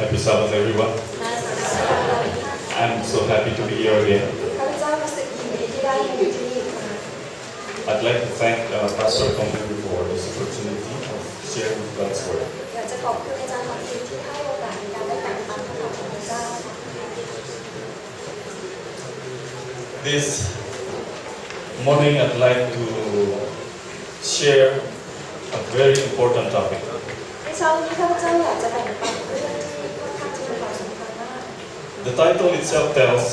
Happy Sabbath, everyone. I'm so happy to be here again. ข้าพเจ้ารู้สึกยินดีที่ได้มาอยู่ที่นี่อีกครั้ง I'd like to thank Pastor Company for this opportunity of sharing God's Word. อยากจะขอบคุณอาจารย์หมอทีที่ให้โอกาสในการได้แบ่งปันพระคำของพระเจ้า This morning, I'd like to share a very important topic. ในเช้านี้ข้าพเจ้าอยากจะแบ่งปันเรื่องที่ค่อนข้างจะมีความสำคัญมาก The title itself tells,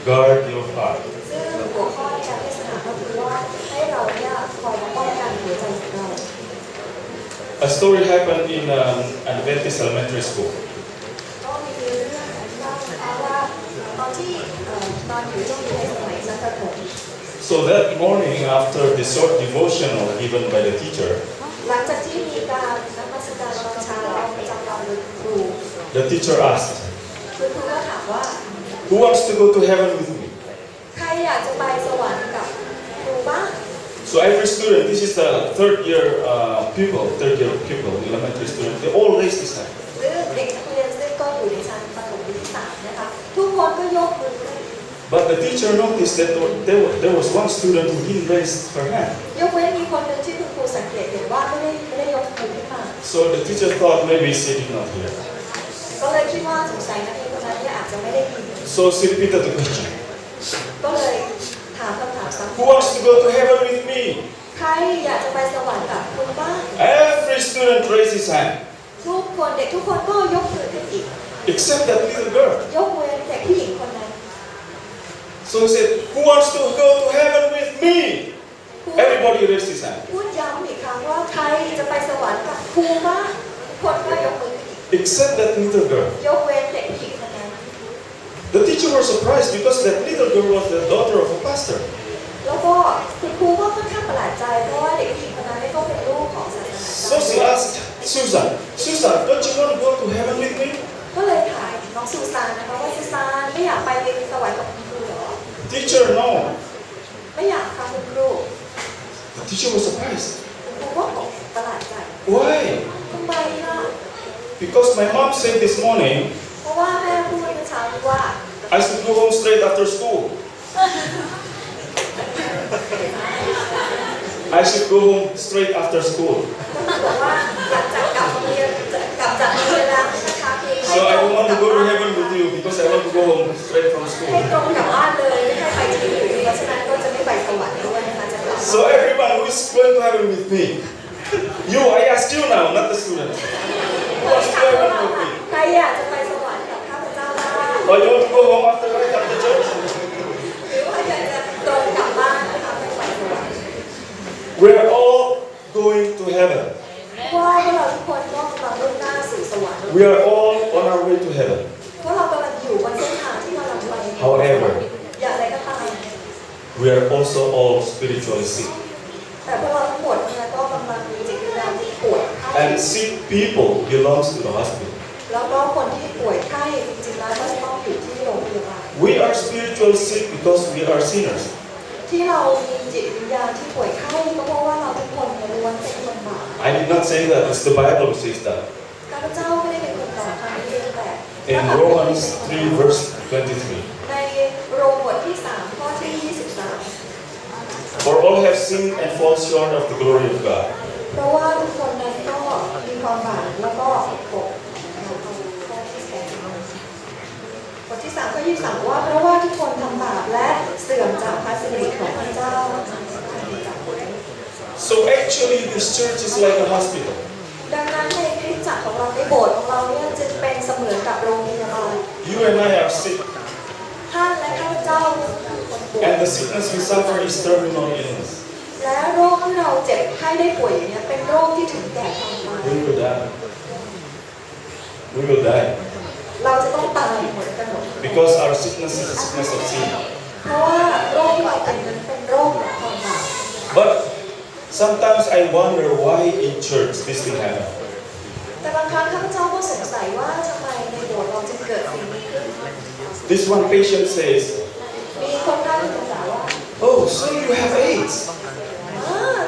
Guard Your Heart. ซึ่งหัวข้อในการเทศนาก็คือว่าให้เราเนี่ยคอยป้องกันหัวใจของเรา A story happened in an Adventist elementary school. ก็มีเรื่องเล่านะคะว่าตอนที่ตอนอยู่ช่วงในสมัยชั้นประถม So that morning, after the short devotional given by the teacher, หลังจากที่มีการนมัสการตอนเช้าประจำวันครู the teacher asked, คุณครูก็ถามว่า Who wants to go to heaven with me? ใครอยากจะไปสวรรค์กับครูบ้าง So every student, this is the third year pupil, elementary student, they all raised this hand. ซึ่งเด็กนักเรียนซึ่งก็อยู่ในชั้นประถมปีที่3นะคะทุกคนก็ยกมือขึ้น But the teacher noticed that there was one student who didn't raise her hand. ยกเว้นมีคนหนึ่งที่คุณครูสังเกตเห็นว่าไม่ได้ยกมือขึ้นมา So the teacher thought maybe she did not hear. ก็เลยคิดว่าสงสัยนักเรียนคนนั้นเนี่ยอาจจะไม่ได้ยิน So she repeated the question. ก็เลยถามคำถามซ้ำ Who wants to go to heaven with me? ใครอยากจะไปสวรรค์กับคุณบ้าง Every student raised his hand, ทุกคนเด็กทุกคนก็ยกมือขึ้นอีก except that little girl. ยกเว้นเด็กผู้หญิงคนนั้น So he said, Who wants to go to heaven with me? Everybody raised his hand, พูดย้ำอีกครั้งว่าใครจะไปสวรรค์กับครูบ้างทุกคนก็ยกมือขึ้นอีก except that little girl. ยกเว้นเด็กผู้หญิงคนนั้น The teacher was surprised because that little girl was the daughter of a pastor. แล้วก็คุณครูก็ค่อนข้างประหลาดใจเพราะว่าเด็กผู้หญิงคนนั้นก็เป็นลูกของศาสนา So she asked Susan, don't you want to go to heaven with me? ก็เลยถามน้องซูซานนะคะว่าซูซานไม่อยากไปสวรรค์กับคุณครูเหรอ Teacher, no. ไม่อยากค่ะคุณครู The teacher was surprised. คุณครูก็ตกประหลาดใจ Why? ทำไมล่ะ Because my mom said this morning เพราะว่าแม่พูดเมื่อเช้านี้ว่า I should go home straight after school. I should go home straight after school. ก็คือบอกว่าหลังจากกลับโรงเรียนกลับจากโรงเรียนแล้วนะคะคือให้ So ต I รง don't กลั want บ to go to บ้าน heaven with you because I want to go home straight from ให้ school. ตรงกลับบ้านเลยไม่ให้ไปที่อื่นเพราะฉะนั้นก็จะไม่ไปสวรรค์ด้วยนะคะจะกลับ So everyone who is going to heaven with me, I ask you now, not the student. Who wants to go to heaven with me? ใครอยากจะไปสวรรค์กับข้าพเจ้าบ้าง Or you want to go home after church? หรือว่าอยากจะตรงกลับบ้านนะคะไปสวรรค์ We're all going to heaven. ว่าพวกเราทุกคนก็กำลังมุ่งหน้าสู่สวรรค์ We are all on our way to heaven. พวกเรากำลังอยู่บนเส้นทางที่กำลังไป However, อย่างไรก็ตาม we are also all spiritually sick. แต่พวกเราทั้งหมดเนี่ยก็กำลังมีจิตวิญญาณที่ป่วยไข้ And sick people belongs to the hospital. แล้วก็คนที่ป่วยไข้จริงๆแล้วก็จะต้องอยู่ที่โรงพยาบาล We are spiritually sick because we are sinners. ที่เรามีจิตวิญญาณที่ป่วยไข้ก็เพราะว่าเราทุกคนล้วนเป็นคนบาป I did not say that. It's the Bible who says that. ข้าพเจ้าไม่ได้เป็นคนบอกคำนี้เองแต่ In Romans 3 verse 23. ในโรมบทที่3ข้อที่23 For all have sinned and fall short of the glory of God. เพราะว่าทุกคนนั้นก็มีความบาปแล้วก็บกบทที่3ข้อ23ว่าเพราะว่าทุกคนทำบาปและเสื่อมจากพระสิริของพระเจ้า So actually this church is like a hospital. ดังนั้นในคริสตจักรของเราในโบสถ์ของเราเนี่ยจะเป็นเสมือนกับโรงพยาบาล You and I are sick. ท่านและข้าพเจ้าคือคนป่วย And the sickness we suffer is terminal illness. และโรคที่เราเจ็บไข้ได้ป่วยอย่างนี้เป็นโรคที่ถึงแก่ความตาย We will die. We will die. เราจะต้องตายเหมือนกันหมด Because our sickness is a sickness of sin. เพราะว่าโรคที่เราเป็นนั้นเป็นโรคของความบาป But sometimes I wonder why in church this thing happen. แต่บางครั้งข้าพเจ้าก็สงสัยว่าทำไมในโบสถ์เราจึงเกิดสิ่งนี้ขึ้น This one patient says, มีคนไข้ที่สงสัยว่า Oh, so you have AIDS?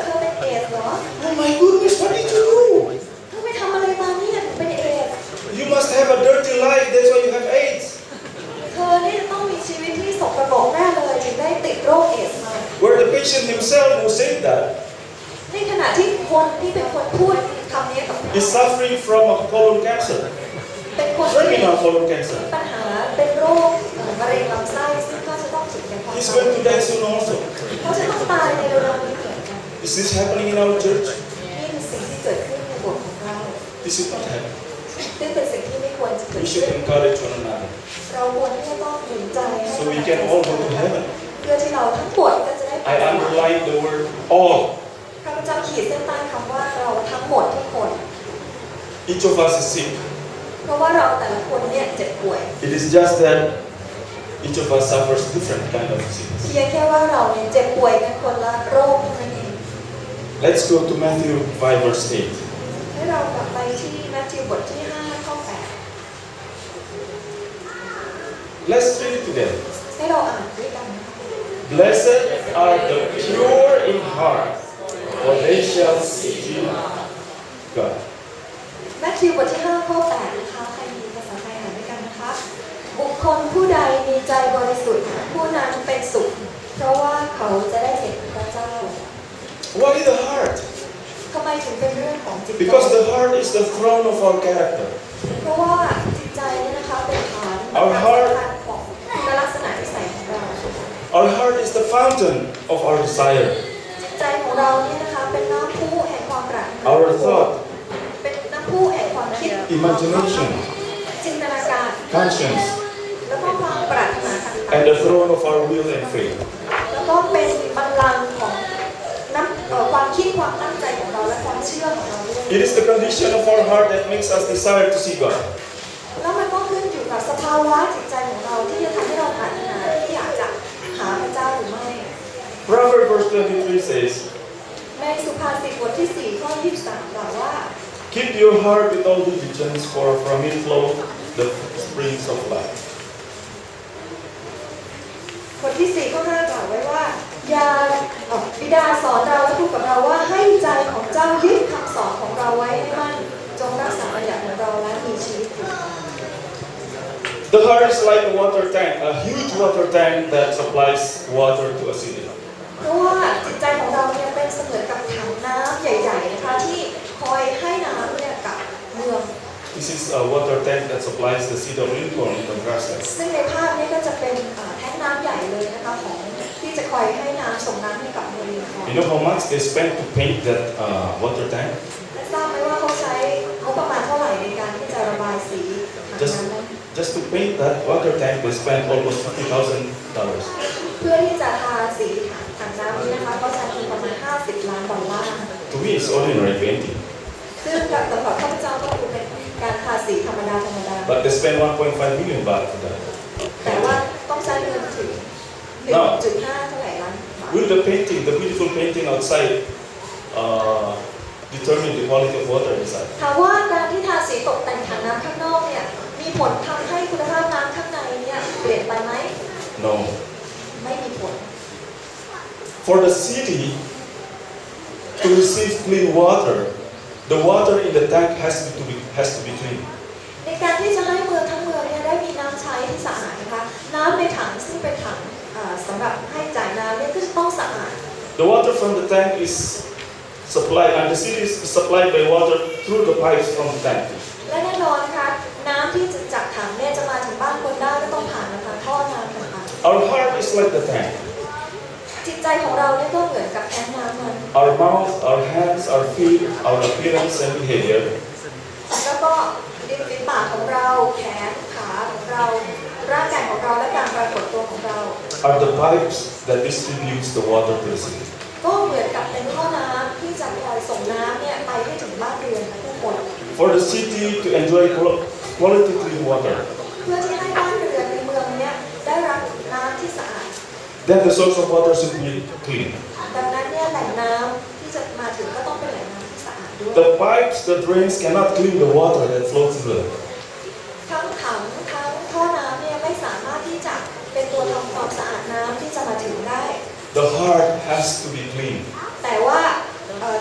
เธอเป็นเอดส์เหรอ Oh my goodness, what did you do? เธอไปทำอะไรมาเนี่ยถึงเป็นเอดส์ You must have a dirty suffering from a colon cancer, เป็นคนที่ terminal colon cancer. ปัญหาเป็นโรคมะเร็งลำไส้ซึ่งก็จะต้องถึงแก่ความ He's ตาย going to die soon also. เขาจะต้องตายในเร็วๆนี้เหมือนกัน Is this happening in our church? นี่คือสิ่งที่เกิดขึ้นในโบสถ์ของเรา This is not happening. ซึ่งเป็นสิ่งที่ไม่ควรจะเกิด We ขึ้ should น encourage one another เราควรที่จะต้องหนุนใจให้ so we can all go to heaven. เพื่อที่เราทั้งหมดก็จะได้ไป I สวรรค์ underline the word all. ข้าพเจ้าขีดเส้นใต้คำว่าเราทั้งหมดทุกคน Each of us is sick. เพราะว่าเราแต่ละคนเนี่ยเจ็บป่วย It is just that each of us suffers different kind of sickness. เพียงแค่ว่าเราเนี่ยเจ็บป่วยกันคนละโรคเท่านั้นเอง Let's go to Matthew 5 verse 8. ให้เรากลับไปที่มัทธิวบทที่5ข้อ Let's read it together. 8ให้เราอ่านด้วยกันนะคะ Blessed are the pure in heart, for they shall see God. มัทธิวบทที่5ข้อ 8นะคะใครมีภาษาไทยอ่านด้วยกันนะคะบุคคลผู้ใดมีใจบริสุทธิ์ผู้นั้นเป็นสุขเพราะว่าเขาจะได้เห็นพระเจ้า Why the heart? ทำไมถึงเป็นเรื่องของจิตใจ Because the heart is the throne of our character. เพราะว่าจิตใจเนี่ยนะคะเป็นฐาน Our heart ของคุณลักษณะนิสัยของเรา Our heart is the fountain of our desire. จิตใจของเราเนี่ยนะคะเป็นน้ำพุแห่งความปรารถนา Our thought, เป็นน้ำพุแห่งความคิด imagination, จินตนาการ conscience, แล้วก็ความปรารถนาต่าง and the throne of our will and faith. ๆแล้วก็เป็นบัลลังก์ของความคิดความตั้งใจของเราและความเชื่อของเราด้วย It is the condition of our heart that makes us desire to see God. แล้วมันก็ขึ้นอยู่กับสภาวะจิตใจของเราที่จะทำให้เราปรารถนาที่อยากจะหาพระเจ้าหรือไม่ Proverbs verse 23 says, ในสุภาษิตบทที่4ข้อ23กล่าวว่า Keep your heart with all diligence, for from it flow the springs of life. บทที่4ข้อ5กล่าวไว้ว่าอย่าบิดาสอนเราและพูดกับเราว่าให้ใจของเจ้ายึดคำสอนของเราไว้ให้มั่นจงรักษาบัญญัติของเราและมีชีวิตอยู่ The heart is like a water tank, a huge water tank that supplies water to a city. เพราะว่าจิตใจของเราเนี่ยเป็นเสมือนกับถังน้ำใหญ่ๆนะคะที่คอยให้น้ำเนี่ยกับเมือง This is a water tank that supplies the city of Lincoln in Nebraska. ซึ่งในภาพนี้ก็จะเป็นแท้งน้ำใหญ่เลยนะคะของที่จะคอยให้น้ำส่งน้ำให้กับเมืองลินคอล์น You know how much they spent to paint that water tank? และทราบไหมว่าเขาใช้งบประมาณเท่าไหร่ในการที่จะระบายสีถังน้ำนั้น Just to paint that water tank, they spent almost $50,000. เพื่อที่จะทาสีถังน้ำนี้นะคะก็ใช้เงินประมาณ$50 ล้าน To me, it's ordinary painting. ซึ่งสำหรับข้าพเจ้าก็คือเป็นการทาสีธรรมดา But they spent 1.5 million baht for that. แต่ว่าต้องใช้เงินถึง 1.5 เท่าไหร่ล้านบาท Will the painting, the beautiful painting outside, determine the quality of water inside? ถามว่าการที่ทาสีตกแต่งถังน้ำข้างนอกเนี่ยมีผลทำให้คุณภาพน้ำข้างในเนี่ยเปลี่ยนไปไหม No. ไม่มีผล For the city to receive clean water, the water in the tank has to be clean. ในการที่จะให้เมืองทั้งเมืองเนี่ยได้มีน้ำใช้ที่สะอาดนะคะน้ำในถังซึ่งเป็นถังสำหรับให้จ่ายน้ำเนี่ยก็จะต้องสะอาด The water from the tank is supplied, and the city is supplied by water through the pipes from the tank. และแน่นอนนะคะน้ำที่จะจากถังเนี่ยจะมาถึงบ้านคนได้ก็ต้องผ่านทางท่อน้ำต่างๆ Our heart is like the tank. จิตใจของเราเนี่ยก็เหมือนกับแท้งน้ำมัน Our mouth, our hands, our feet, our appearance and behavior แล้วก็ริมฝีปากของเราแขนขาของเราร่างกายของเราและการปรากฏตัวของเรา are the pipes that distributes the water to the city. ก็เหมือนกับเป็นท่อน้ำที่จะคอยส่งน้ำเนี่ยไปให้ถึงบ้านเรือนและผู้คน For the city to enjoy quality clean water, เพื่อที่ให้บ้านเรือนในเมืองเนี้ยได้รับน้ำที่สะอาด then the source of water should be clean. ดังนั้นเนี่ยแหล่งน้ำที่จะมาถึงก็ต้องเป็นแหล่งน้ำที่สะอาดด้วย The pipes, the drains cannot clean the water that flows through them. ทั้งถังทั้งท่อน้ำเนี่ยไม่สามารถที่จะเป็นตัวทำความสะอาดน้ำที่จะมาถึงได้ The heart has to be clean. แต่ว่า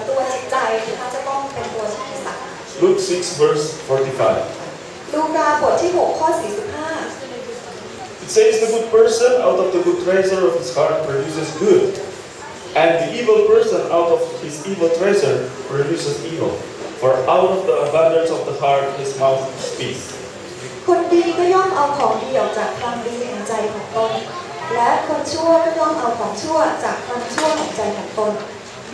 ตัวจิตใจนะคะจะต้องเป็นตัวที่สะอาด Luke 6 verse 45. ลูกาบทที่6ข้อ45 It says the good person out of the good treasure of his heart produces good, and the evil person out of his evil treasure produces evil. For out of the abundance of the heart, his mouth speaks. คนดีก็ย่อมเอาของดีออกจากความดีแห่งใจของตนและคนชั่วก็ย่อมเอาของชั่วจากความชั่วของใจของตน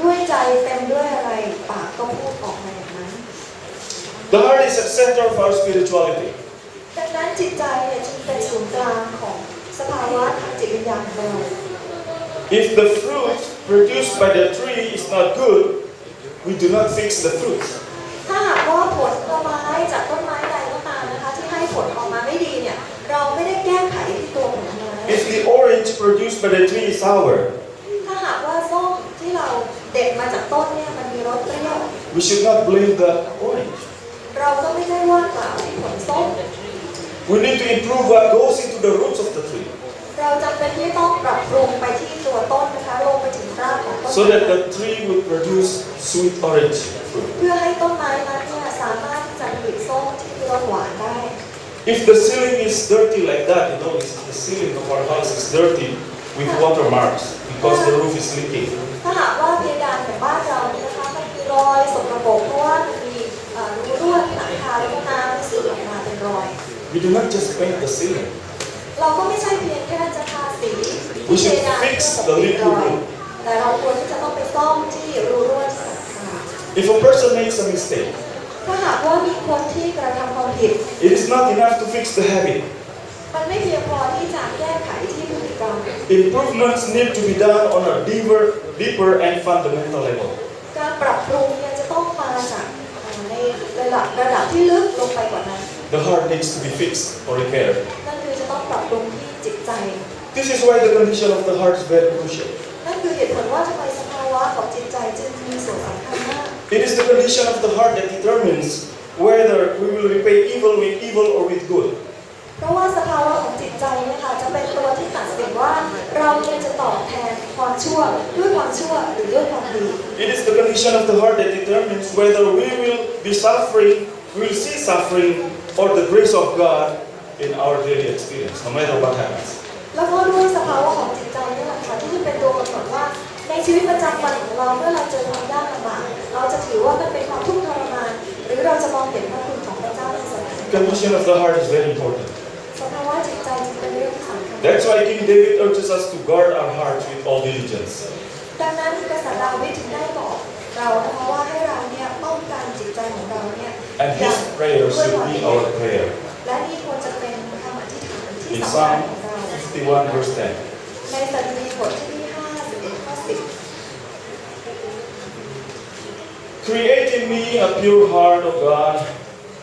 ด้วยใจเต็มด้วยอะไรปากก็พูดออกมาอย่างนั้น The heart is at center of our spirituality. ดังนั้นจิตใจเนี่ยจึงเป็นศูนย์กลางของสภาวะทางจิตวิญญาณของเรา If the fruit produced by the tree is not good, we do not fix the fruit. ถ้าหากว่าผลไม้จากต้นไม้ใดก็ตามนะคะที่ให้ผลออกมาไม่ดีเนี่ยเราไม่ได้แก้ไขที่ตัวผลไม้ If the orange produced by the tree is sour, ถ้าหากว่าส้มที่เราเด็ดมาจากต้นเนี่ยมันมีรสเปรี้ยว we should not blame the orange. เราก็ไม่ได้ว่ากล่าวที่ผลส้ม We need to improve what goes into the roots of the tree, เราจำเป็นที่ต้องปรับปรุงไปที่ตัวต้นนะคะลงไปถึงรากของต้น so that the tree will produce sweet orange fruit. เพื่อให้ต้นไม้นั้นเนี่ยสามารถที่จะผลิตส้มที่มีรสหวานได้ If the ceiling is dirty like that, the ceiling of our house is dirty with watermarks because the roof is leaking. ถ้าหากว่าเพดานของบ้านเราเนี่ยนะคะมันมีรอยสกปรกเพราะว่ามันมีรูรั่วที่หลังคาแล้วก็น้ำซึมออกมาเป็นรอย We do not just paint the ceiling. เราก็ไม่ใช่เพียงแค่จะทาสี We ที่เพ should ดาน fix ที่ the เป็นรอย leaking roof. แต่เราควรที่จะต้องไปซ่อมที่รูรั่วที่หลังคา If a person makes a mistake, ถ้าหากว่ามีคนที่กระทำความผิด it is not enough to fix the habit. มันไม่เพียงพอที่จะแก้ไขที่พฤติกรรม Improvements need to be done on a deeper and fundamental level. การปรับปรุงเนี่ยจะต้องมาจากในระดับที่ลึกลงไปกว่านั้น The heart needs to be fixed or repaired. นั่นคือจะต้องปรับปรุงที่จิตใจ This is why the condition of the heart is very crucial. นั่นคือเหตุผลว่าทำไมสภาวะของจิตใจจึงมีส่วนสำคัญมาก It is the condition of the heart that determines whether we will repay evil with evil or with good. เพราะว่าสภาวะของจิตใจเนี่ยค่ะจะเป็นตัวที่ตัดสินว่าเราเนี่ยจะตอบแทนความชั่วด้วยความชั่วหรือด้วยความดี It is the condition of the heart that determines whether we will be suffering, we will see suffering or the grace of God in our daily experience, no matter what happens. แล้วก็ด้วยสภาวะของจิตใจนี่แหละค่ะที่จะเป็นตัวกำหนดว่าในชีวิตประจำวันของเราเมื่อเราเจอความยากลำบากเราจะถือว่ามันเป็นความทุกข์ทรมานหรือเราจะมองเห็นพระคุณของพระเจ้าในสถานการณ์ Condition of the heart is very important. สภาวะจิตใจจึงเป็นเรื่องที่สำคัญ That's why King David urges us to guard our hearts with all diligence. ดังนั้นกษัตริย์ดาวิดจึงได้บอกเรานะคะว่าให้เราเนี่ยป้องกันจิตใจของเราเนี่ย And his prayer should be our prayer. และนี่ควรจะเป็นคำอธิษฐานที่ In สำคัญ Psalm ของเรา 51 verse 10. ในสดุดีบทที่51ข้อ10 Create in me a pure heart, O God,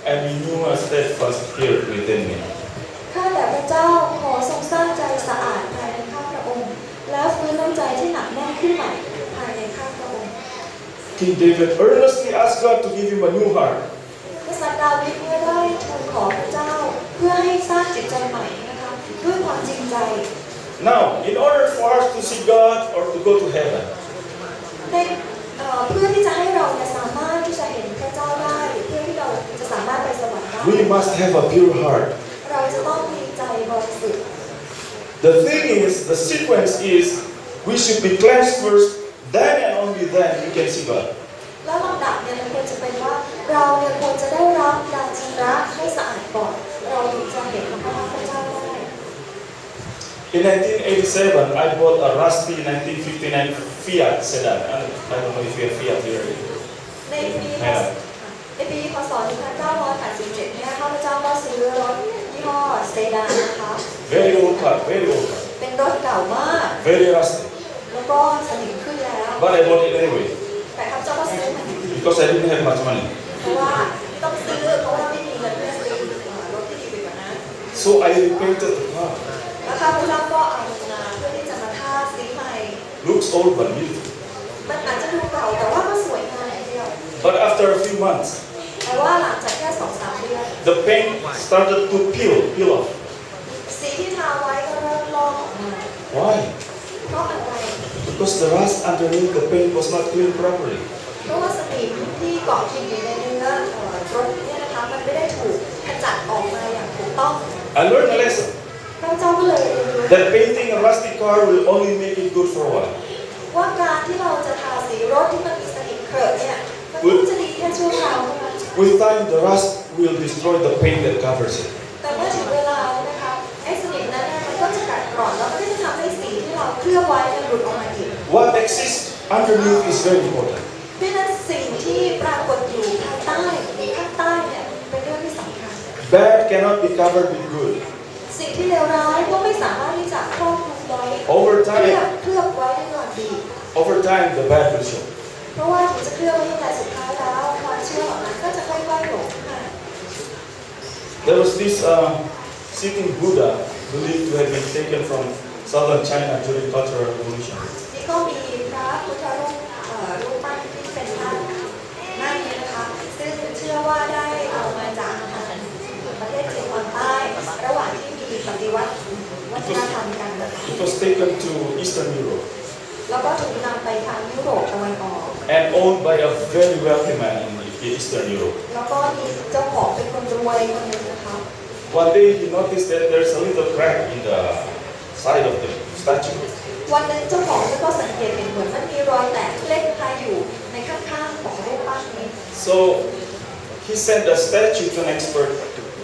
and renew a steadfast spirit within me. ข้าแต่พระเจ้าขอทรงสร้างใจสะอาดภายในข้าพระองค์แล้วฟื้นน้ำใจที่หนักแน่นขึ้นใหม่ภายในข้าพระองค์ King David earnestly asked God to give him a new heart. กษัตริย์ดาวิดเนี่ยได้ทูลขอพระเจ้าเพื่อให้สร้างจิตใจใหม่นะคะด้วยความจริงใจ Now, in order for us to see God or to go to heaven, ในเพื่อที่จะให้เราเนี่ยสามารถที่จะเห็นพระเจ้าได้เพื่อที่เราจะสามารถไปสวรรค์ได้ we must have a pure heart. เราจะต้องมีใจบริสุทธิ์ The thing is, the sequence is, we should be cleansed first, then and only then we can see God. แล้วลำดับเนี่ยมันควรจะเป็นว่าเราเนี่ยควรจะได้รับการชำระให้สะอาดก่อนเราถึงจะเห็นพระพระเจ้าได้ In 1987, I bought a rusty 1959 Fiat sedan. I don't know if you have Fiat here. ในปีพศ 1987 เนี่ยข้าพเจ้าก็ซื้อรถยี่ห้อเซดานนะคะ Very old car, very old car. เป็นรถเก่ามาก Very rusty. แล้วก็สนิมขึ้นแล้ว But I bought it anyway แต่ข้าพเจ้าก็ซื้อมันอยู่ดี because I didn't have much money. เพราะว่าต้องซื้อเพราะว่าไม่มีเงินเพื่อซื้อรถที่ดีกว่านั้น So I repainted the car. แล้วข้าพเจ้าก็เอาเงินมาเพื่อที่จะมาทาสีใหม่ Looks old but beautiful. มันอาจจะดูเก่าแต่ว่าก็สวยงามทีเดียว But after a few months, แต่ว่าหลังจากแค่ 2-3 เดือน the paint started to peel off. สีที่ทาไว้ก็เริ่มลอกออกมา Why? เพราะอะไร Because the rust underneath the paint was not cleaned properly. เพราะว่าสนิมที่เกาะกินอยู่ในเนื้อรถเนี่ยนะคะมันไม่ได้ถูกขจัดออกมาอย่างถูกต้อง I learned a lesson ข้าพเจ้าก็เลยเรียนรู้ that painting a rusty car will only make it good for a while. ว่าการที่เราจะทาสีรถที่มันมีสนิมเครอะเนี่ยมันก็จะดีแค่ชั่วคราวเท่านั้น With time, the rust will destroy the paint that covers it. แต่เมื่อถึงเวลานะคะไอ้สนิมนั้นมันก็จะกัดกร่อนแล้วมันก็จะทำให้สีที่เราเคลือบไว้มันหลุดออกมาอีก What exists underneath is very important. เพราะฉะนั้นสิ่งที่ปรากฏอยู่ข้างใต้เนี่ยเป็นเรื่องที่สำคัญ Bad cannot be covered with good. สิ่งที่เลวร้ายก็ไม่สามารถที่จะครอบคลุมไว้ Over time, เคลือบไว้ในความดี over time, the bad will show. เพราะว่าถึงจะเคลือบไว้แต่สุดท้ายแล้วความเชื่อเหล่านั้นก็จะค่อยๆหลงมา There was this sitting Buddha believed to have been taken from southern China during Cultural Revolution. นี่ก็มีพระพุทธรูปรูปปั้นที่เป็นพระนั่นเนี่ยนะคะซึ่งเชื่อว่าได้เอามาจากประเทศจีนตอนใต้ระหว่างที่มีปฏิวัติวัฒนธรรมกันนะคะ It was taken to Eastern Europe แล้วก็ถูกนำไปทางยุโรปตะวันออก and owned by a very wealthy man in Eastern Europe. แล้วก็มีเจ้าของเป็นคนรวยคนหนึ่งนะคะ One day he noticed that there's a little crack in the side of the statue. วันหนึ่งเจ้าของก็สังเกตเห็นเหมือนมันมีรอยแตกเล็กๆอยู่ในข้างๆของรูปปั้นนี้ So he sent the statue to an expert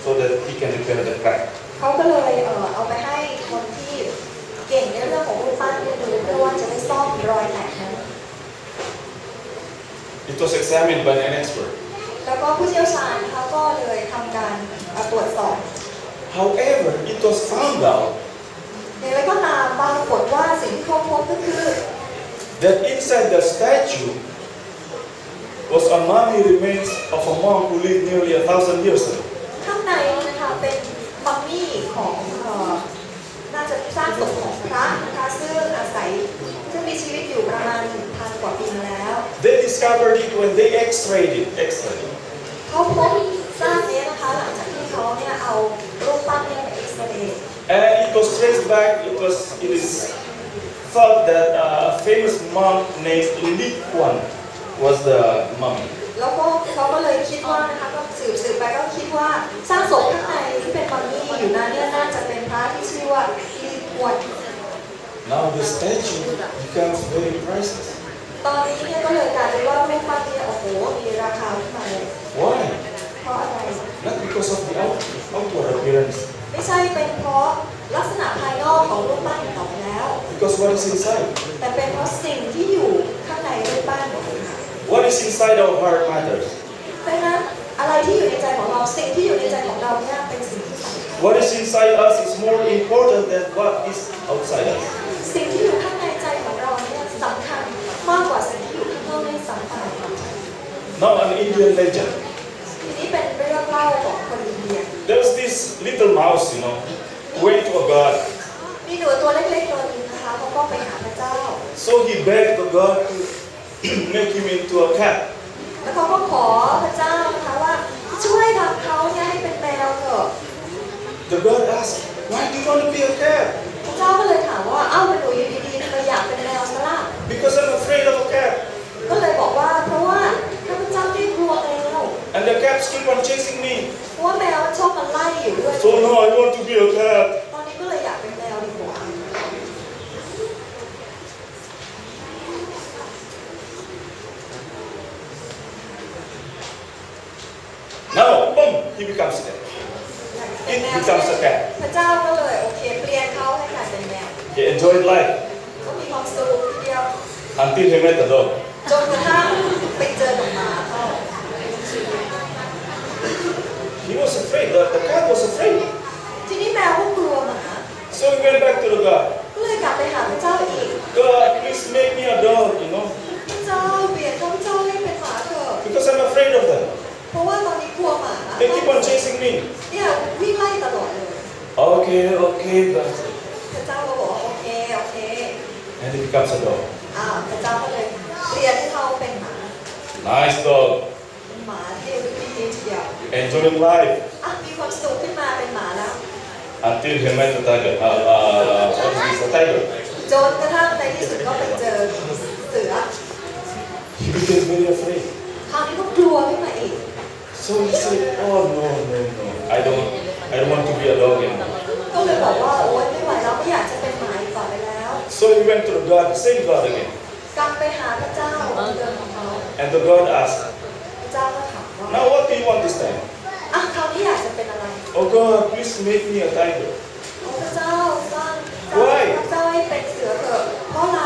so that he can repair the crack. เขาก็เลยเอาไปให้คนที่เก่งในเรื่องของรูปปั้นดูเพื่อว่าจะได้ซ่อมรอยแตกนั้น It was examined by an expert. แล้วก็ผู้เชี่ยวชาญเขาก็เลยทำการตรวจสอบ However, it was found out อย่างไรก็ตามปรากฏว่าสิ่งที่เขาพบก็คือ that inside the statue was a mummy remains of a monk who lived nearly 1,000 years ago. ข้างในนะคะเป็นมัมมี่ของน่าจะสร้างศพของพระนะคะซึ่งมีชีวิตอยู่ประมาณ 1,000 กว่าปีมาแล้ว They discovered it when they X-rayed it. เขาพบซากนี้นะคะหลังจากที่เขาเนี่ยเอารูปปั้นเนี่ยไปเอ็กซเรย์ And it was traced back. It is thought that a famous monk named Li Kuan was the mummy. แล้วก็เขาก็เลยคิดว่านะคะก็สืบไปก็คิดว่าสร้างศพข้างในที่เป็นมัมมี่อยู่นั้นเนี่ยน่าจะเป็นพระที่ชื่อว่าลีกวน Now the statue becomes very priceless. ตอนนี้เนี่ยก็เลยกลายเป็นว่ารูปปั้นเนี่ยโอ้โหมีราคาขึ้นมาเลย Why? เพราะอะไร Not because of the outward appearance. ไม่ใช่เป็นเพราะลักษณะภายนอกของรูปปั้นต่อไปแล้ว Because what is inside? แต่เป็นเพราะสิ่งที่อยู่ข้างในรูปปั้นของเรา What is inside our heart matters. ดังนั้นอะไรที่อยู่ในใจของเราสิ่งที่อยู่ในใจของเราเนี่ยเป็นสิ่งที่สำคัญ What is inside us is more important than what is outside us. สิ่งที่อยู่ข้างในใจของเราเนี่ยสำคัญมากกว่าสิ่งที่อยู่ข้างนอกในสังคม Now an Indian legend. ทีนี้เป็นเรื่องเล่าของคนอินเดีย There was this little mouse, went to a god. มีหนูตัวเล็กๆตัวนึงนะคะเขาก็ไปหาพระเจ้า So he begged the god to make him into a cat. แล้วเขาก็ขอพระเจ้านะคะว่าช่วยทำเขาเนี่ยให้เป็นแมวเถอะ The god asked, "Why do you want to be a cat?" พระเจ้าก็เลยถามว่าเอ้าเป็นหนูอยู่ดีๆทำไมอยากเป็นแมวซะล่ะ Because I'm afraid of a cat. ก็เลยบอกว่าเพราะว่าข้าพเจ้าได้กลัวแมว And the cats keep on chasing me. เพราะว่าแมวมันชอบมันไล่อยู่ด้วย So now I want to be a cat. ตอนนี้ก็เลยอยากเป็นแมวดีกว่า Now, boom, he becomes a cat. เป็นแมว becomes a cat. พระเจ้าก็เลยโอเคเปลี่ยนเขาให้กลายเป็นแมว He enjoyed life ก็มีความสุขทีเดียว until he met the dog. จนกระทั่งไปเจอกับหมาเขา He was afraid. The cat was afraid. ทีนี้แมวก็กลัวหมา So he went back to the god. ก็เลยกลับไปหาพระเจ้าอีก God, please make me a dog, พระเจ้าเปลี่ยนข้าพเจ้าให้เป็นหมาเถอะ because I'm afraid of them. เพราะว่าตอนนี้กลัวหมา They keep on chasing me. เนี่ยวิ่งไล่ตลอดเลย Okay, God said. พระเจ้าก็บอกว่าโอเค And he becomes a dog. พระเจ้าก็เลยเปลี่ยนให้เขาเป็นหมา Nice dog. เป็นหมาที่ดูดีทีเดียว Enjoying life มีความสุขขึ้นมาเป็นหมาแล้ว until he met the tiger. What is this? A tiger. จนกระทั่งในที่สุดก็ไปเจอเสือ He became very afraid. คราวนี้ก็กลัวขึ้นมาอีก So he said, "Oh no. I don't want to be a dog anymore." ก็เลยบอกว่าโอ๊ยไม่ไหวแล้วไม่อยากจะเป็นหมาอีกต่อไปแล้ว So he went to the god, the same god again. กลับไปหาพระเจ้าเดินของเขา And the god asked, พระเจ้าก็ถามว่า "Now what do you want this time? คราวนี้อยากจะเป็นอะไร Oh God, please make me a tiger. โอ้พระเจ้าสร้าง Why? พระเจ้าให้เป็นเสือเถอะเพราะอะไร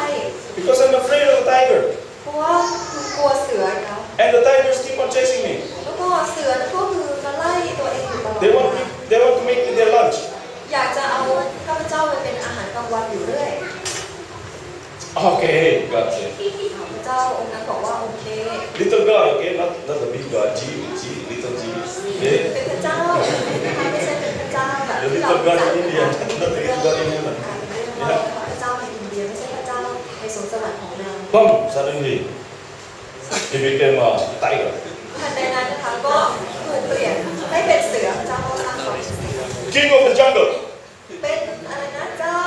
Because I'm afraid of the tiger. เพราะว่าคุณกลัวเสือครับ And the tigers keep on chasing me. แล้วก็เสือนั่นก็คือมาไล่ตัวเองอยู่ตลอด They want to make me their lunch. อยากจะเอาข้าพเจ้าไปเป็นอาหารกลางวันอยู่เรื่อย Okay, God said. พระเจ้าองค์นั้นบอกว่าโอเค Little God, okay, not the big God. G, little G. เป็ Okay. นพระเจ้าไม่ใช่เป็นพระเจ้าแบบ The ที่เรา little God in India, not the little God in heaven. พระเจ้าในอินเดียไม่ใช่พระเจ้าในสวนสวรรค์ของเรา Boom! Suddenly, he became a tiger. ทันใดนั้นนะคะก็ถูกเปลี่ยนให้เป็นเสือพระเจ้าก็สร้างเขาเป็นเสือ King of the jungle. เป็นอะไรนะเจ้า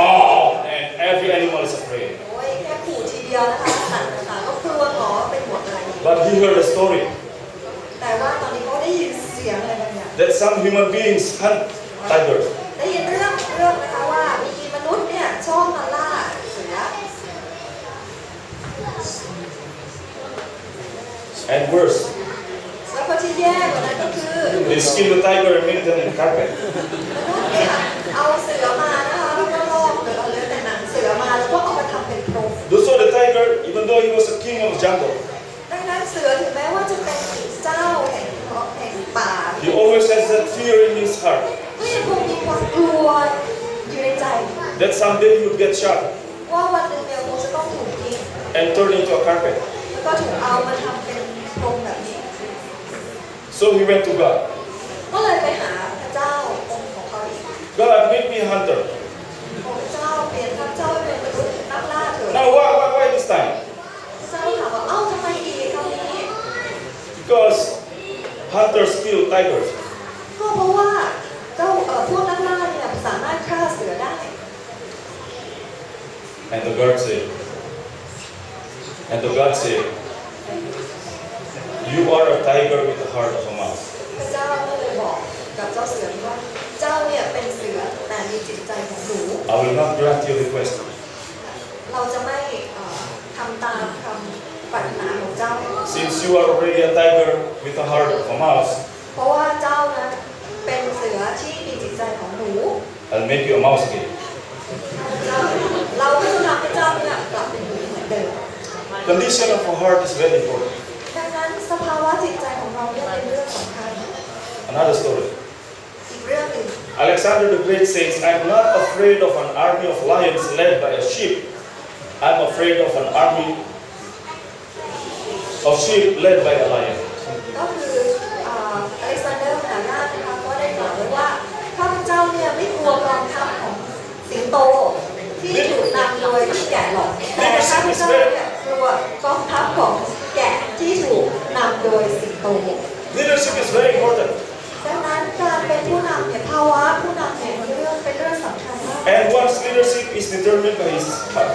Oh, and every animal is afraid. โอ้ยแค่ขู่ทีเดียวนะคะสัตว์ต่างๆก็กลัวหมอเป็นหมดอะไร But he heard a story แต่ว่าตอนนี้เขาได้ยินเสียงอะไรบางอย่าง that some human beings hunt tigers. ได้ยินเรื่องนะคะว่ามีมนุษย์เนี่ยชอบมาล่าเสือ And worse, แล้วก็ที่แย่กว่านั้นก็คือ they skin the tiger and make them in carpet. มนุษย์เนี่ยเอาเสือมานะคะแล้วก็ลอกหรือเอาเลือแต่หนังเสือมาแล้วก็เอามาทำเป็นพรม Those saw the tiger, even though he was a king of the jungle, ดังนั้นเสือถึงแม้ว่าจะเป็นเจ้าแห่งป่า he always has that fear in his heart ก็ยังคงมีความกลัวอยู่ในใจ that someday he would get shot ว่าวันหนึ่งเนี่ยคงจะต้องถูกยิง and turn into a carpet. แล้วก็ถูกเอามาทำเป็นพรมแบบนี้ So he went to God. ก็เลยไปหาพระเจ้าองค์ของเขาอีก God, make me a hunter. พระเจ้าเปลี่ยนพระเจ้าให้เป็นมนุษย์นักล่าเถิด Now, why this time? พระเจ้าถามว่าเอ้าทำไมอีกคราวนี้ Because hunters kill tigers. ก็เพราะว่าเจ้าพวกนักล่าเนี่ยสามารถฆ่าเสือได้ And the God said, you are a tiger with the heart of a mouse. พระเจ้าก็เลยบอกกับเจ้าเสือว่าเจ้าเนี่ยเป็นเสือแต่มีจิตใจของหนู I will not grant your request. เราจะไม่ทำตามคำปรารถนาของเจ้า Since you are already a tiger with the heart of a mouse, เพราะว่าเจ้านั้นเป็นเสือที่มีจิตใจของหนู I'll make you a mouse again. เราก็จะทำให้เจ้าเนี่ยกลับเป็นหนูเหมือนเดิม Condition of a heart is very important. ดังนั้นสภาวะจิตใจของเราเนี่ยเป็นเรื่องสำคัญ Another story. อีกเรื่องหนึ่ง Alexander the Great says, I'm not afraid of an army of lions led by a sheep. I'm afraid of an army of sheep led by a lion. ก็คืออเล็กซานเดอร์มหาราชนะคะก็ได้กล่าวไว้ว่าข้าพเจ้าเนี่ยไม่กลัวกองทัพของสิงโตที่ถูกนำโดยที่แกะหรอกแต่ข้าพเจ้าเนี่ยกลัวกองทัพของแกะที่ถูกนำโดยสิงโต Leadership is very important. ดังนั้นการเป็นผู้นำเนี่ยภาวะผู้นำเนี่ยเป็นเรื่องสำคัญมาก And one's leadership is determined by his heart.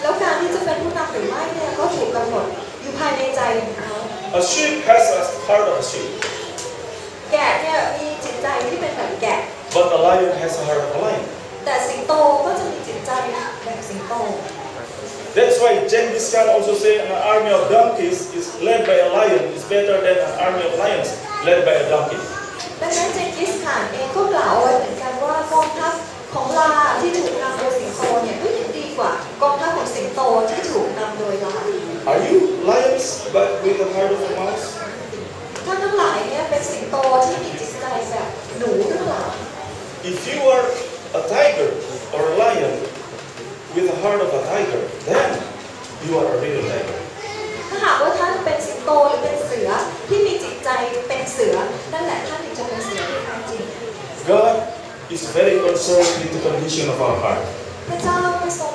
แล้วการที่จะเป็นผู้นำหรือไม่เนี่ยก็ถูกกำหนดอยู่ภายในใจของเขา A sheep has a heart of a sheep, แกะเนี่ยมีจิตใจที่เป็นแบบแกะ but a lion has a heart of a lion. แต่สิงโตก็จะมีจิตใจแบบสิงโต That's why Genghis Khan also said an army of donkeys is led by a lion is better than an army of lions led by a donkey. ดังนั้นเจงกิสข่านเองก็กล่าวไว้เหมือนกันว่ากองทัพของลาที่ถูกนำโดยสิงโตเนี่ยก็ยังดีกว่ากองทัพของสิงโตที่ถูกนำโดยลา Are you lions but with the heart of a mouse? ท่านทั้งหลายเนี่ยเป็นสิงโตที่มีจิตใจแบบหนูหรือเปล่า If you are a tiger or a lion with the heart of a tiger, then you are a real tiger. ถ้าหากว่าท่านเป็นสิงโตหรือเป็นเสือที่มีจิตใจเป็นเสือนั่นแหละท่านถึงจะเป็นเสือที่แท้จริง God is very concerned with the condition of our heart. พระเจ้าทรง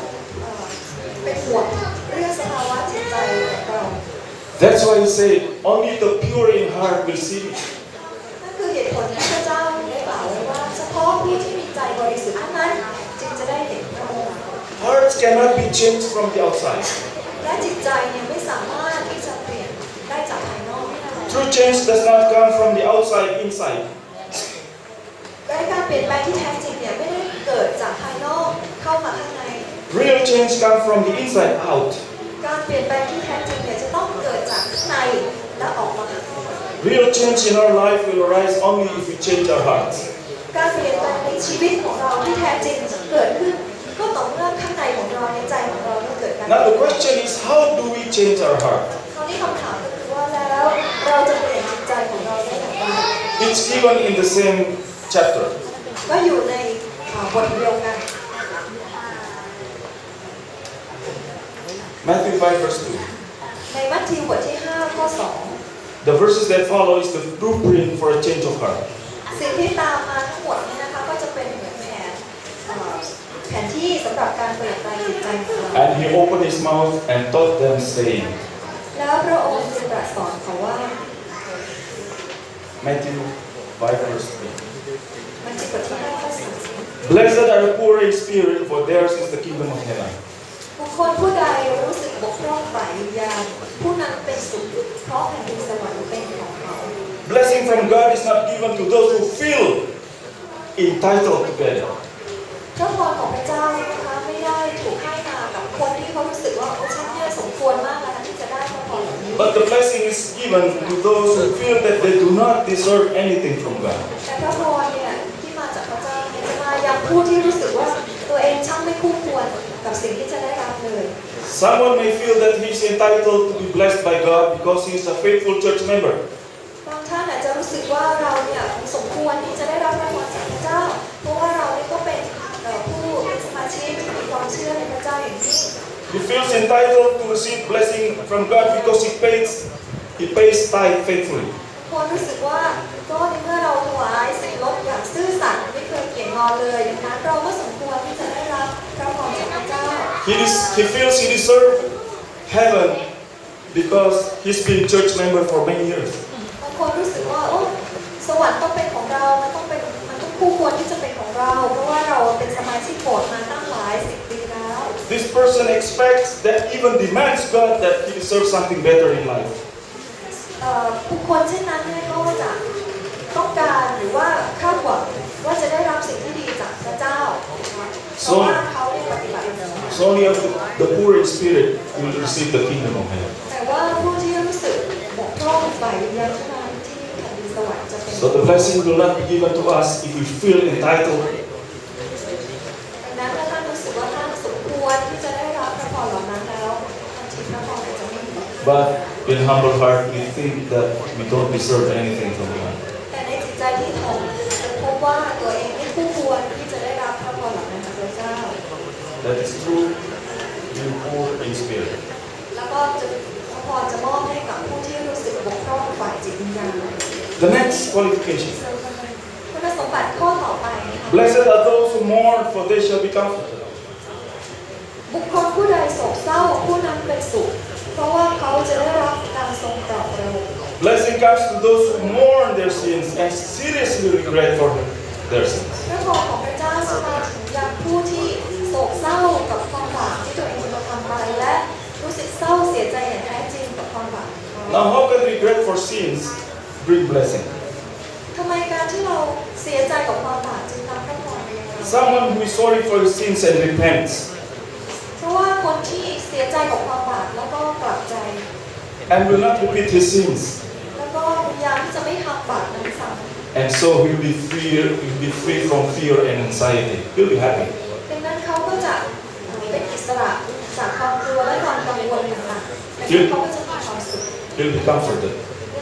เป็นห่วงเรื่องสภาวะจิตใจของเรา That's why he said, only the pure in heart will see me. นั่นคือเหตุผลที่พระเจ้าได้กล่าวไว้ว่าเฉพาะผู้ที่มีใจบริสุทธิ์อันนั้นจึงจะได้เห็นพระองค์ Hearts cannot be changed from the outside. และจิตใจเนี่ยไม่สามารถที่จะเปลี่ยนได้จากภายนอก True change does not come from the outside inside. และการเปลี่ยนแปลงที่แท้จริงเนี่ยไม่ได้เกิดจากภายนอกเข้ามาข้างใน Real change comes from the inside out. การเปลี่ยนแปลงที่แท้จริงเนี่ยจะต้องเกิดจากข้างในและออกมาข้างนอก Real change in our life will arise only if we change our hearts. การเปลี่ยนแปลงในชีวิตของเราที่แท้จริงจะเกิดขึ้นก็ต่อเมื่อข้างในของเราในใจของเราเกิดการ Now the question is, how do we change our heart? คราวนี้คำถามก็คือว่าแล้วเราจะเปลี่ยนจิตใจของเราได้อย่างไร It's given in the same chapter. ก็อยู่ในบทเดียวกัน Matthew 5 verse 2. ในมัทธิวบทที่5ข้อ The verses that follow is the blueprint for a change of heart. 2สิ่งที่ตามมาทั้งหมดนี้นะคะก็จะเป็นเหมือนแผนที่สำหรับการเปลี่ยนแปลงจิตใจของเรา And he opened his mouth and taught them, saying, แล้วพระองค์จึงตรัสสอนเขาว่า Matthew 5 verse 3. มัทธิวบทที่5ข้อ Blessed are the poor in spirit, for theirs is the kingdom of heaven. 3บุคคลผู้ใดรู้สึกบกพร่องฝ่ายวิญญาณผู้นั้นเป็นสุขเพราะแผ่นดินสวรรค์เป็นของเขา Blessing from God is not given to those who feel entitled to get it. พระพรของพระเจ้านะคะไม่ได้ถูกให้มากับคนที่เขารู้สึกว่าโอ้ฉันเนี่ยสมควรมากแล้วที่จะได้พระพรเหล่านี้ But the blessing is given to those who feel that they do not deserve anything from God. แต่พระพรเนี่ยที่มาจากพระเจ้าเนี่ยจะมายังผู้ที่รู้สึกว่าตัวเองช่างไม่คู่ควรกับสิ่งที่จะได้รับเลย Someone may feel that he is entitled to be blessed by God because he is a faithful church member. บางท่านอาจจะรู้สึกว่าเราเนี่ยสมควรที่จะได้รับพระพรจากพระเจ้าเพราะว่าเราเนี่ยก็เป็นผู้เป็นสมาชิกที่มีความเชื่อในพระเจ้าอย่างยิ่ง He feels entitled to receive blessing from God because he pays tithe faithfully. คนรู้สึกว่าก็ในเมื่อเราถวายสิ่งลดอย่างซื่อสัตย์ไม่เคยเกี่ยงงอนเลยดังนั้นเราก็สมควรที่จะได้รับพระพรจากพระเจ้า He feels he deserves heaven because he's been church member for many years. บางคนรู้สึกว่าโอ้สวรรค์ต้องเป็นของเรามันต้องคู่ควรที่จะเป็นของเราเพราะว่าเราเป็นสมาชิกโบสถ์มาตั้งหลาย10 ปีแล้ว This person expects that even demands God that he deserves something better in life. บุคคลเช่นนั้นเนี่ยก็จะต้องการหรือว่าคาดหวังว่าจะได้รับสิ่งที่ดีจากพระเจ้าเพราะว่าเขาได้ปฏิบัติ So only the poor in spirit will receive the kingdom of heaven. แต่ว่าผู้ที่รู้สึกบกพร่องฝ่ายวิญญาณเท่านั้นที่แผ่นดินสวรรค์จะเป็น So the blessing will not be given to us if we feel entitled. ดังนั้นถ้าท่านรู้สึกว่าท่านสมควรที่จะได้รับพระพรเหล่านั้นแล้วบางทีพระพรอาจจะไม่มี But in humble heart we think that we don't deserve anything from God. แต่ในจิตใจที่ถ่อมจะพบว่าตัวเองไม่คู่ควรที่จะได้รับพระพรเหล่านั้นจากพระเจ้า That is true, you poor in spirit. แล้วก็จะพระพรจะมอบให้กับผู้ที่รู้สึกบกพร่องฝ่ายจิตวิญญาณ The next qualification. คุณสมบัติข้อต่อไปนะคะ Blessed are those who mourn, for they shall be comforted. บุคคลผู้ใดโศกเศร้าผู้นั้นเป็นสุขเพราะว่าเขาจะได้รับการทรงปลอบประโลม Blessing comes to those who mourn their sins and seriously regret for their sins. พระพรของพระเจ้าจะมาถึงยังผู้ที่โศกเศร้ากับความบาปที่ตัวเองกระทำไปและรู้สึกเศร้าเสียใจอย่างแท้จริงกับความบาป Now, how can regret for sins bring blessing? ทำไมการที่เราเสียใจกับความบาปจึงนำพระพรไปยังเรา Someone who is sorry for his sins and repents เพราะว่าคนที่เสียใจกับความบาปแล้วก็กลับใจ and will not repeat his sins, แล้วก็พยายามที่จะไม่ทำบาปนั้นซ้ำ and so he'll be free from fear and anxiety. He'll be happy. ดังนั้นเขาก็จะเป็นอิสระจากความกลัวและความกังวลต่างๆและเขาก็จะมีความสุข He'll be comforted.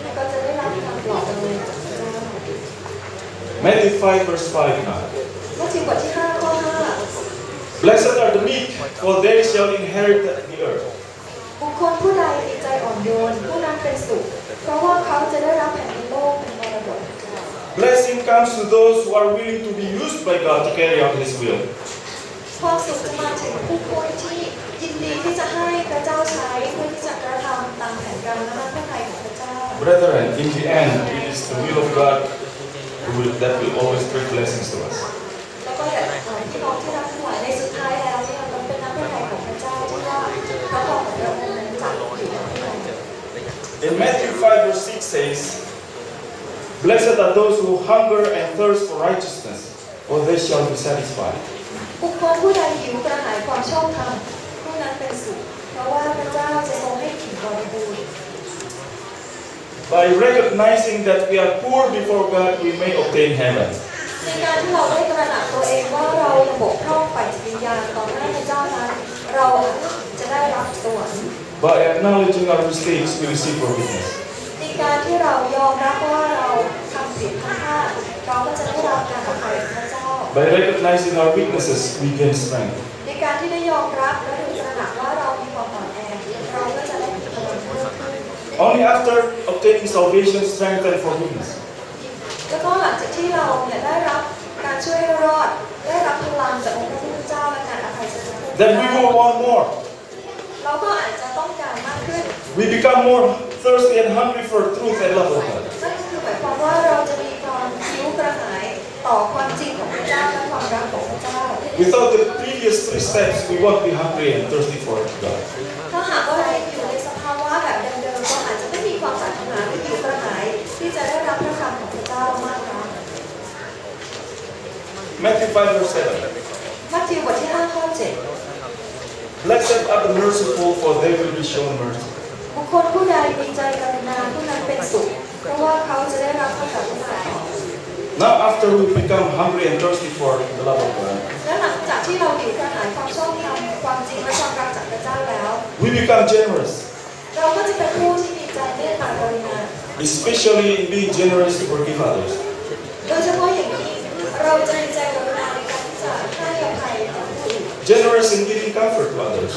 และก็จะได้รับการปลอบประโลมจากพระเจ้า Matthew 5 verse 5 now. มัทธิวบทที่5ข้อ Blessed are the meek, for they shall inherit the earth. 5บุคคลผู้ใดมีใจอ่อนโยนผู้นั้นเป็นสุขเพราะว่าเขาจะได้รับแผ่นดินโลกเป็นมรดก Blessing comes to those who are willing to be used by God to carry out His will. ความสุขจะมาถึงผู้คนที่ยินดีที่จะให้พระเจ้าใช้เพื่อที่จะกระทำตามแผนการและพระทัยของพระเจ้า Brethren, in the end, it is the will of God that will always bring blessings to us. แล้วก็อย่างพี่น้องที่รักทั้งหลายในสุดท้ายแล้วเนี่ยมันเป็นน้ำพระทัยของพระเจ้าที่ว่าพระพรของพระองค์นั้นจะอยู่ในที่เรา In Matthew 5 verse 6 says, Blessed are those who hunger and thirst for righteousness, for they shall be satisfied. บุคคลผู้ใดหิวกระหายความชอบธรรมผู้นั้นเป็นสุขเพราะว่าพระเจ้าจะทรงให้ถึงบริบูรณ์ by recognizing that we are poor before God, we may obtain heaven. ในการที่เราได้ตระหนักตัวเองว่าเราบกพร่องฝ่ายจิตวิญญาณต่อหน้าพระเจ้านั้นเราจะได้รับสวรรค์ By acknowledging our mistakes, we receive forgiveness. ในการที่เรายอมรับว่าเราทำผิดพลาดเราก็จะได้รับการอภัยจากพระเจ้า By recognizing our weaknesses, we gain strength. ในการที่ได้ยอมรับและดูตระหนักว่าเรามีความอ่อนแอเราก็จะได้มีพลังเพิ่มขึ้น Only after obtaining salvation, strength, and forgiveness, แล้วก็หลังจากที่เราได้รับการช่วยให้รอดได้รับพลังจากองค์พระผู้เป็นเจ้าและการอภัยจากพระผู้เป็น then we เจ้า will want more. เราก็อาจจะต้องการมากขึ้น We become more thirsty and hungry for truth and love of God. นั่นก็คือหมายความว่าเราจะมีความหิวกระหายต่อความจริงของพระเจ้าและความรักของพระเจ้า Without the previous 3 steps, we won't be hungry and thirsty for God. ถ้าหากว่าเราอยู่ในสภาวะแบบเดิมๆก็อาจจะไม่มีความปรารถนาหรือหิวกระหายที่จะได้รับพระคำของพระเจ้ามากนัก Matthew 5 verse 7. มัทธิวบทที่5ข้อ Blessed are the merciful, for they will be shown mercy. 7บุคคลผู้ใดมีใจกรุณาผู้นั้นเป็นสุขเพราะว่าเขาจะได้รับพระกรุณา Now, after we become hungry and thirsty for the love of God, และหลังจากที่เราหิวกระหายความชอบธรรมความจริงและความรักจากพระเจ้าแล้ว we become generous, เราก็จะเป็นผู้ที่มีใจเมตตากรุณา especially in being generous to forgive others. โดยเฉพาะอย่างยิ่งเราจะมีใจกรุณาในการที่จะให้อภัยแก่ผู้อื่น Generous in giving comfort to others.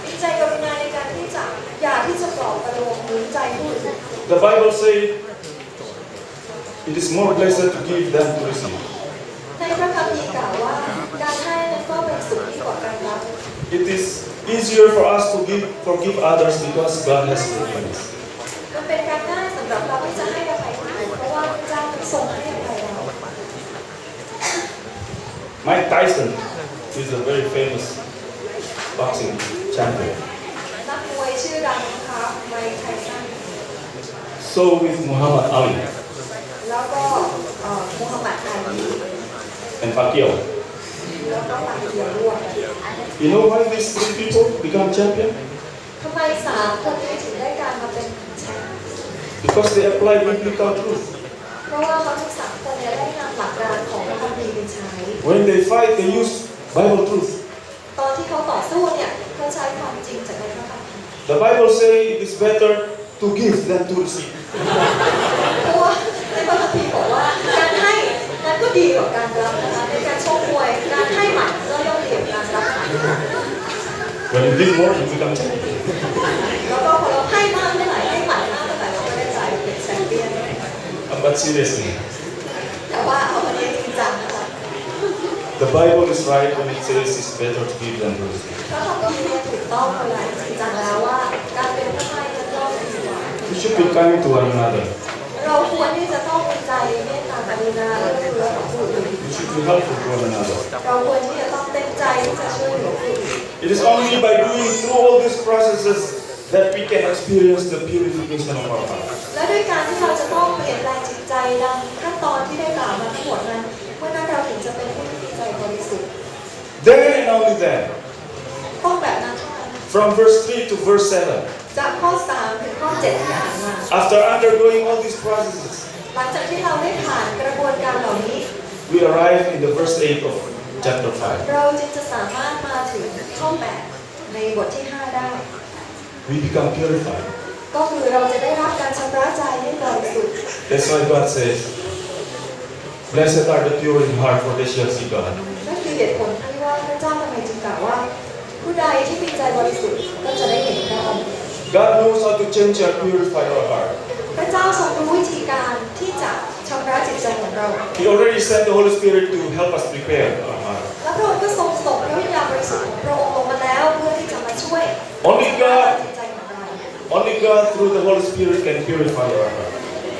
มีใจกรุณาในการที่จะอยากที่จะปลอบประโลมหนุนใจผู้อื่น The Bible says it is more blessed to give than to receive. ในพระคัมภีร์กล่าวว่าการให้นั้นก็เป็นสุขยิ่งกว่าการรับ It is easier for us to forgive others because God has forgiven us. มันเป็นการง่ายสำหรับเราที่จะให้อภัยผู้อื่นเพราะว่าพระเจ้าทรงให้อภัยเรา Mike Tyson is a very famous boxing champion. นักมวยชื่อดังนะคะไมค์ไทสัน So with Muhammad Ali แล้วก็มูฮัมหมัดอาลี and Pacquiao. แล้วก็ปาเกียวด้วย You know why these 3 people become champion? ทำไม3 คนนี้ถึงได้การมาเป็นแชมป์ Because they apply biblical truth. เพราะว่าเขาทั้ง3 คนได้นำหลักการของพระคัมภีร์ไปใช้ When they fight, they use Bible truth. ตอนที่เขาต่อสู้เนี่ยเขาใช้ความจริงจากในพระคัมภีร์ The Bible says it is better to give than to receive. เพราะว่าในพระคัมภีร์บอกว่าการให้นั้นก็ดีกว่าการรับนะคะในการชกมวยการให้หมัดก็ย่อมดีกว่าการรับหมัด When you give more, you become champion. แล้วก็พอเราให้มากเท่าไหร่ให้หมัดมากเท่าไหร่เราก็ได้ใจเป็นแชมเปี้ยน But seriously, แต่ว่าเอาคนนี้จริงจังนะคะ the Bible is right when it says it's better to give than to receive. ถ้าเราก็มีถูกต้องคนละจริงจังแล้วว่าการเป็นผู้ให้นั้นย่อมดีกว่า We should be kind to one another. เราควรที่จะต้องมีใจเมตตากรุณาและเอื้อต่อผู้อื่น We should be helpful to one another. เราควรที่จะต้องเต็มใจที่จะช่วยเหลือผู้อื่น It is only by doing through all these processes that we can experience the purification of our heart. และด้วยการที่เราจะต้องเปลี่ยนแปลงจิตใจดังขั้นตอนที่ได้กล่าวมาทั้งหมดนั้นเมื่อนั้นเราถึงจะเป็นผู้ที่มีใจบริสุทธิ์ Then and only then, ต้องแบบนั้นเท่านั้น from verse 3 to verse 7, จากข้อ3ถึงข้อ7ที่อ่านมา after undergoing all these processes, หลังจากที่เราได้ผ่านกระบวนการเหล่านี้ we arrive in the verse 8 of chapter 5. เราจึงจะสามารถมาถึงข้อ8ในบทที่ 5 ได้ We become purified. ก็คือเราจะได้รับการชำระใจให้บริสุทธิ์ That's why God says, Blessed are the pure in heart, for they shall see God. นั่นคือเหตุผลที่ว่าพระเจ้าทำไมจึงกล่าวว่า ผู้ใดที่มีใจบริสุทธิ์ก็จะได้เห็นพระองค์ God knows how to change and purify our heart. พระเจ้าทรงรู้วิธีการที่จะชำระจิตใจของเรา He already sent the Holy Spirit to help us prepare our heart. และพระองค์ก็ทรงส่งพระวิญญาณบริสุทธิ์ของพระองค์ลงมาแล้วเพื่อที่จะมาช่วย Only ชำระ God, จิตใจของเรา only God through the Holy Spirit can purify our heart.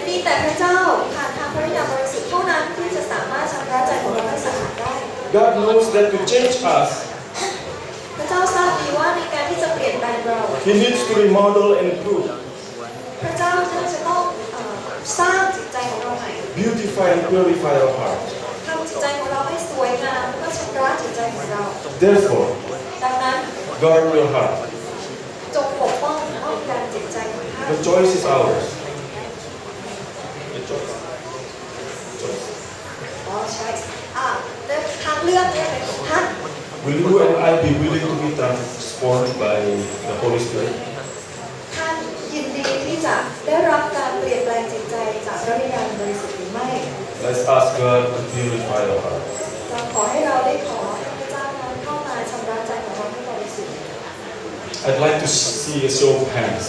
มีแต่พระเจ้าผ่านทางพระวิญญาณบริสุทธิ์เท่านั้นที่จะสามารถชำระใจของเราให้สะอาดได้ God knows that to change us, พระเจ้าทราบดีว่าในการที่จะเปลี่ยนแปลงเรา He needs to remodel and improve, พระเจ้าจะต้องสร้างจิตใจของเราใหม่ beautify and purify our heart. ทำจิตใจของเราให้สวยงามเพื่อชำระจิตใจของเรา Therefore, ดังนั้น guard your heart. จงปกป้องกันจิตใจของท่าน The choice is ours. ใช้ทางเลือกเนี่ยเป็นของท่าน Will you and I be willing to be transformed by the Holy Spirit? ท่านยินดีที่จะได้รับการเปลี่ยนแปลงจิตใจจากพระวิญญาณบริสุทธิ์หรือไม่ Let's ask God to purify our heart. เราขอให้เราได้ขอให้พระเจ้านั้นเข้ามาชำระใจของเราให้บริสุทธิ์ I'd like to see a show of hands.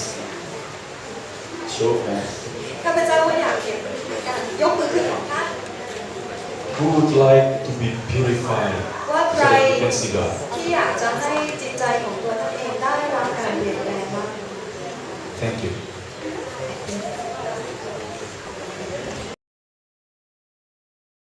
Show of hands. ข้าพเจ้าก็อยากเห็นการยกมือขึ้นของท่าน Who would like to be purified ว่า so ใคร that we can see God? ที่อยากจะให้จิตใจของตัวท่านเองได้รับการเปลี่ยนแปลงบ้าง Thank you.